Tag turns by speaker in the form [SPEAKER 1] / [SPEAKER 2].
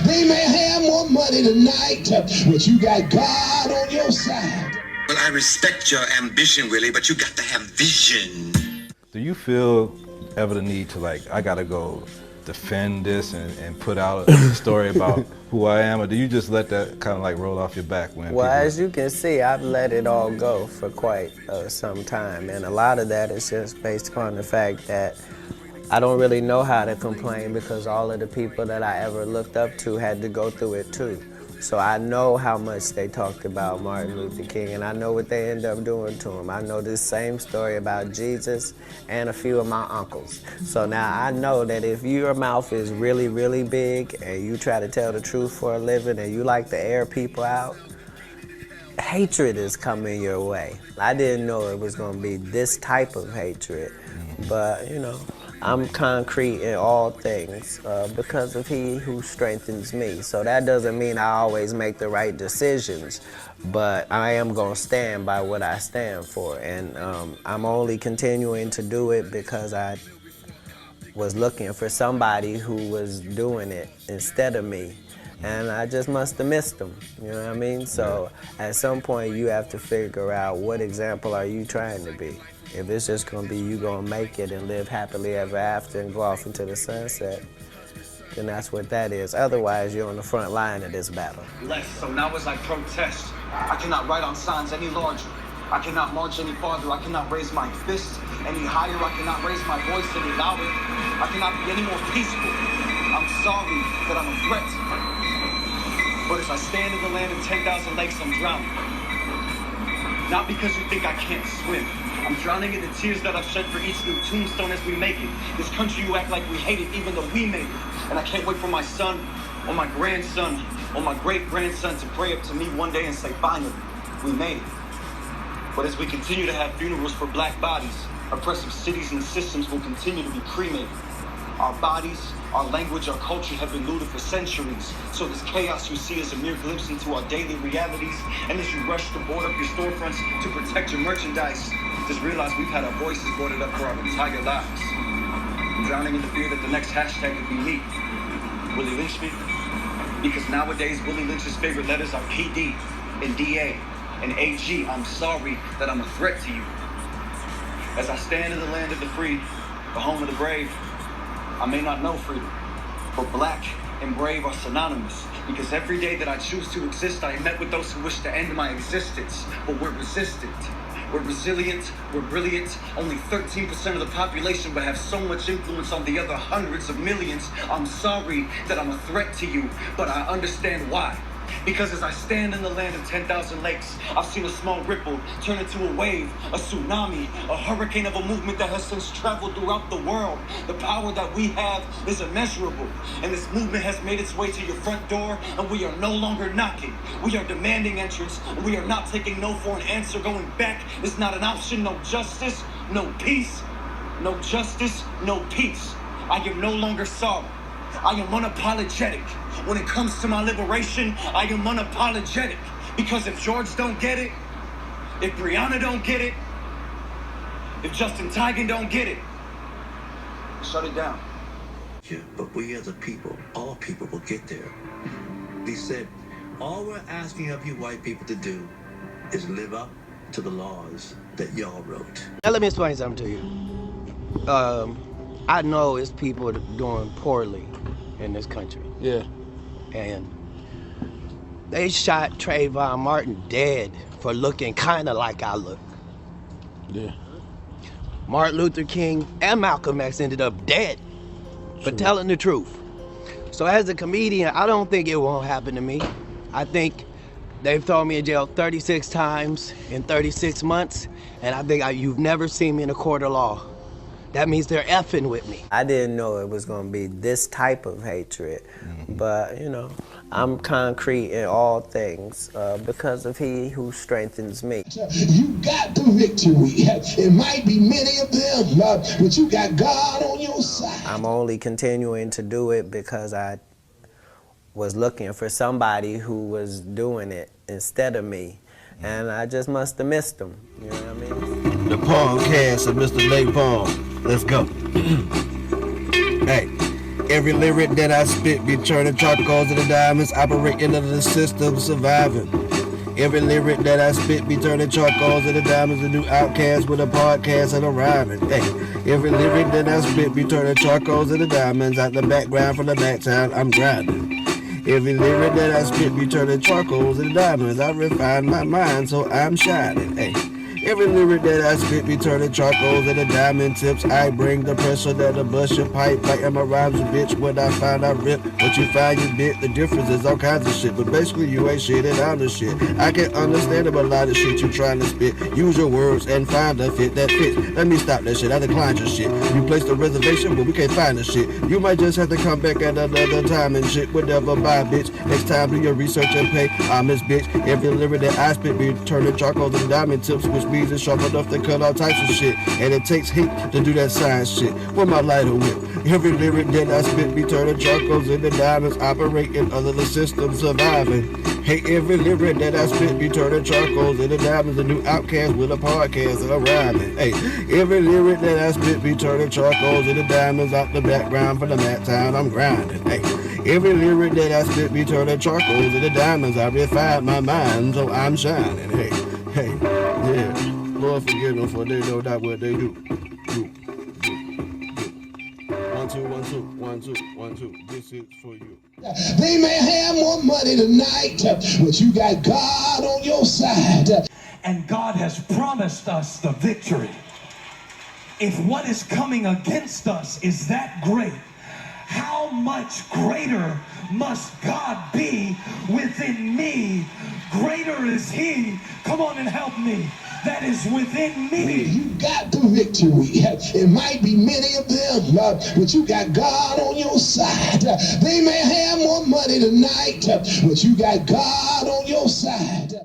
[SPEAKER 1] They may have more money tonight, but you got God on your side.
[SPEAKER 2] Well, I respect your ambition, Willie, but you got to have vision.
[SPEAKER 3] Do you feel ever the need to, like, I gotta go defend this and put out a story about who I am, or do you just let that kind of like roll off your back when
[SPEAKER 4] Well,
[SPEAKER 3] people...
[SPEAKER 4] as you can see, I've let it all go for quite some time, and a lot of that is just based upon the fact that I don't really know how to complain because all of the people that I ever looked up to had to go through it too. So I know how much they talked about Martin Luther King, and I know what they end up doing to him. I know this same story about Jesus and a few of my uncles. So now I know that if your mouth is really, really big and you try to tell the truth for a living and you like to air people out, hatred is coming your way. I didn't know it was going to be this type of hatred, but you know, I'm concrete in all things because of He who strengthens me. So that doesn't mean I always make the right decisions, but I am going to stand by what I stand for. And I'm only continuing to do it because I was looking for somebody who was doing it instead of me. And I just must have missed them, you know what I mean? So at some point you have to figure out what example are you trying to be. If it's just gonna be you gonna make it and live happily ever after and go off into the sunset, then that's what that is. Otherwise, you're on the front line of this battle.
[SPEAKER 5] So now as I protest, I cannot write on signs any larger. I cannot march any farther. I cannot raise my fist any higher. I cannot raise my voice any louder. I cannot be any more peaceful. I'm sorry that I'm a threat. But as I stand in the land of 10,000 lakes, I'm drowning. Not because you think I can't swim. I'm drowning in the tears that I've shed for each new tombstone as we make it. This country you act like we hate it even though we made it. And I can't wait for my son, or my grandson, or my great-grandson to pray up to me one day and say, finally, we made it. But as we continue to have funerals for black bodies, oppressive cities and systems will continue to be cremated. Our bodies, our language, our culture have been looted for centuries. So this chaos you see is a mere glimpse into our daily realities. And as you rush to board up your storefronts to protect your merchandise, just realize we've had our voices boarded up for our entire lives. I'm drowning in the fear that the next hashtag could be me. Willie Lynch me? Because nowadays Willie Lynch's favorite letters are PD and DA and AG. I'm sorry that I'm a threat to you. As I stand in the land of the free, the home of the brave, I may not know freedom, but black and brave are synonymous. Because every day that I choose to exist, I am met with those who wish to end my existence. But we're resistant, we're resilient, we're brilliant. Only 13% of the population, but have so much influence on the other hundreds of millions. I'm sorry that I'm a threat to you, but I understand why. Because as I stand in the land of 10,000 lakes, I've seen a small ripple turn into a wave, a tsunami, a hurricane of a movement that has since traveled throughout the world. The power that we have is immeasurable, and this movement has made its way to your front door, and we are no longer knocking. We are demanding entrance, and we are not taking no for an answer. Going back is not an option. No justice, no peace. No justice, no peace. I am no longer sorry. I am unapologetic. When it comes to my liberation, I am unapologetic. Because if George don't get it, if Breonna don't get it, if Justin Tigan don't get it, shut it down.
[SPEAKER 6] Yeah, but we as a people, all people will get there. He said, all we're asking of you white people to do is live up to the laws that y'all wrote.
[SPEAKER 4] Now let me explain something to you. I know it's people doing poorly in this country.
[SPEAKER 3] Yeah.
[SPEAKER 4] And they shot Trayvon Martin dead for looking kind of like I look.
[SPEAKER 3] Yeah.
[SPEAKER 4] Martin Luther King and Malcolm X ended up dead for telling the truth. So as a comedian, I don't think it won't happen to me. I think they've thrown me in jail 36 times in 36 months, and I think you've never seen me in a court of law. That means they're effing with me. I didn't know it was gonna be this type of hatred, but you know, I'm concrete in all things because of He who strengthens me.
[SPEAKER 1] You got the victory. It might be many of them, but you got God on your side.
[SPEAKER 4] I'm only continuing to do it because I was looking for somebody who was doing it instead of me, and I just must have missed them. You know what I mean?
[SPEAKER 7] The podcast of Mr. Nepalm. Let's go. Hey, Every lyric that I spit be turning charcoals into diamonds, operating under the system, surviving. Every lyric that I spit be turning charcoals into diamonds, a new outcast with a podcast and a rhyming. Hey, every lyric that I spit be turning charcoals into diamonds, out the background from the back town, I'm grinding. Every lyric that I spit be turning charcoals into diamonds, I refine my mind so I'm shining. Hey. Every lyric that I spit be turning charcoals into diamond tips. I bring the pressure that'll bust your pipe like I'm a rhymes, bitch. What I find I rip, what you find you bit. The difference is all kinds of shit, but basically you ain't shit and I'm the shit. I can understand about a lot of shit you trying to spit. Use your words and find a fit that fits. Let me stop that shit, I declined your shit. You placed a reservation, but we can't find the shit. You might just have to come back at another time and shit. Whatever, bye, bitch. Next time do your research and pay. I'm this bitch. Every lyric that I spit be turning charcoals into diamond tips, which means it's sharp enough to cut all types of shit. And it takes heat to do that science shit. With my lighter whip. Every lyric that I spit be turning charcoals into diamonds, operating under the system, surviving. Hey, every lyric that I spit be turning charcoals into diamonds, a new outcast with a podcast and a rhyming. Hey, every lyric that I spit be turning charcoals into diamonds, out the background from the mat town, I'm grinding. Hey, every lyric that I spit be turning charcoals into diamonds, I refine my mind so I'm shining. Hey, yeah. Lord forgive them for they know not what they do. 1 2 1 2 1 2 1 2. This is for you.
[SPEAKER 1] They may have more money tonight, but you got God on your side.
[SPEAKER 5] And God has promised us the victory. If what is coming against us is that great, how much greater must God be within me? Greater is He, come on and help me, that is within me.
[SPEAKER 1] You got the victory. It might be many of them, but you got God on your side. They may have more money tonight, but you got God on your side.